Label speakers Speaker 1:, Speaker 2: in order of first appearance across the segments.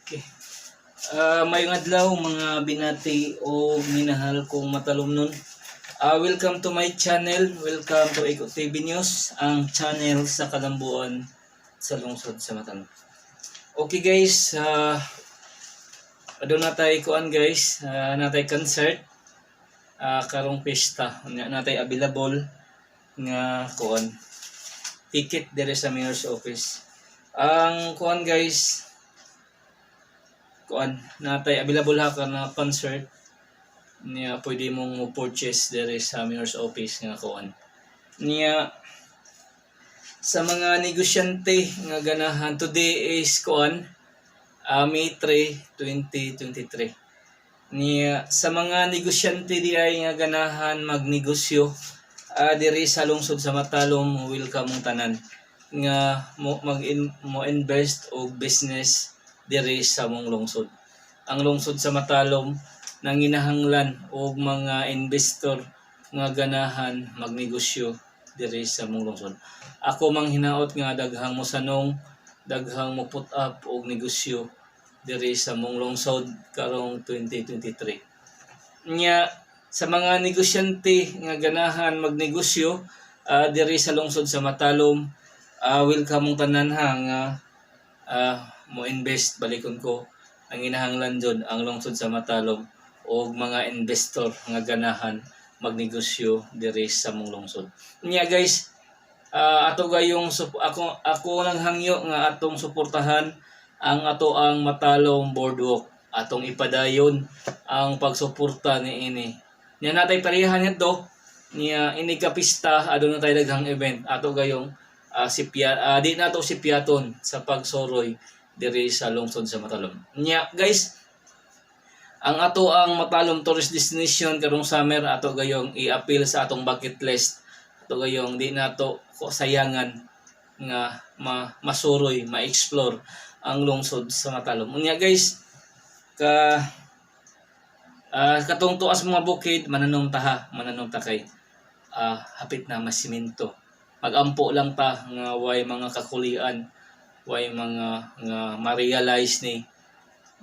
Speaker 1: Okay. Mayong adlaw mga binati o minahal kong matalumnon. Welcome to my channel. Welcome to Eko TV News, ang channel sa kalambuan sa lungsod sa Matan. Okay guys, adun natay kuan guys, natay concert karong pista. Natay available nga kuan ticket dire sa mayor's office. Ang kuan guys, natay available ha ka na concert niya, pwede mong purchase there sa mayor's office nga kuan niya sa mga negosyante nga ganahan. Today is kuan May 3, 2023 niya sa mga negosyante diay nga ganahan magnegosyo diri sa lungsod sa Matalom. Welcome mong tanan nga mo invest o business diri sa mong lungsod. Ang lungsod sa Matalom nanginahanglan og mga investor nga ganahan magnegosyo diri sa mong lungsod. Ako mang hinaot nga daghang mosanong, daghang mo put up og negosyo diri sa mong lungsod karong 2023. Nya sa mga negosyante nga ganahan magnegosyo diri sa lungsod sa Matalom, welcome mong tanan ha nga mo invest. Balikon ko, ang inahanglan dyan ang lungsod sa Matalom o mga investor nga ganahan magnegosyo diri sa mong lungsod. Nya guys, ato gayong ako nang hangyo nga atong suportahan ang ato ang Matalom Boardwalk. Atong ipadayon ang pagsuporta ni ini. Nya natay parehan nito niya ini kapista adto na tay daghang event. Ato gayong di nato si piaton sa pagsoroy diri sa lungsod sa Matalom. Nya guys, ang ato ang Matalom tourist destination karong summer ato gayong i-appeal sa atong bucket list. Ato gayong di nato sayangan nga masuroy, ma-explore ang lungsod sa Matalom. Nya guys, katong tuas mga bukid mananong takay hapit na masiminto. Magampo lang ta nga way mga kakulian, way mga nga ma-realize ni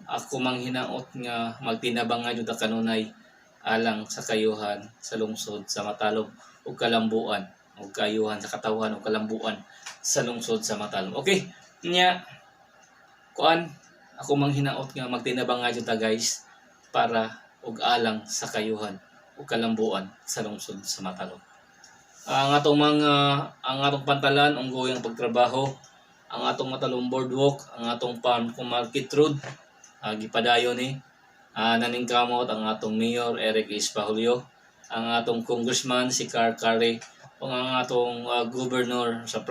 Speaker 1: ako mang hinaot nga magtinabang nga jud kanunay alang sa kayuhan sa lungsod sa Matalom ug kalambuan ug kayuhan sa katawhan ug kalambuan sa lungsod sa Matalom. Okay, nya kuan ako mang hinaot nga magtinabang nga jud ta guys para ug alang sa kayuhan ug kalambuan sa lungsod sa Matalom. Ang atong pantalan unggoy ang pagtrabaho, ang atong Matalom Boardwalk, ang atong farm kung Market Road gipadayon ni naningkamot ang atong Mayor Eric Espahulio, ang atong Congressman si Car Carey, ug ang atong Governor sa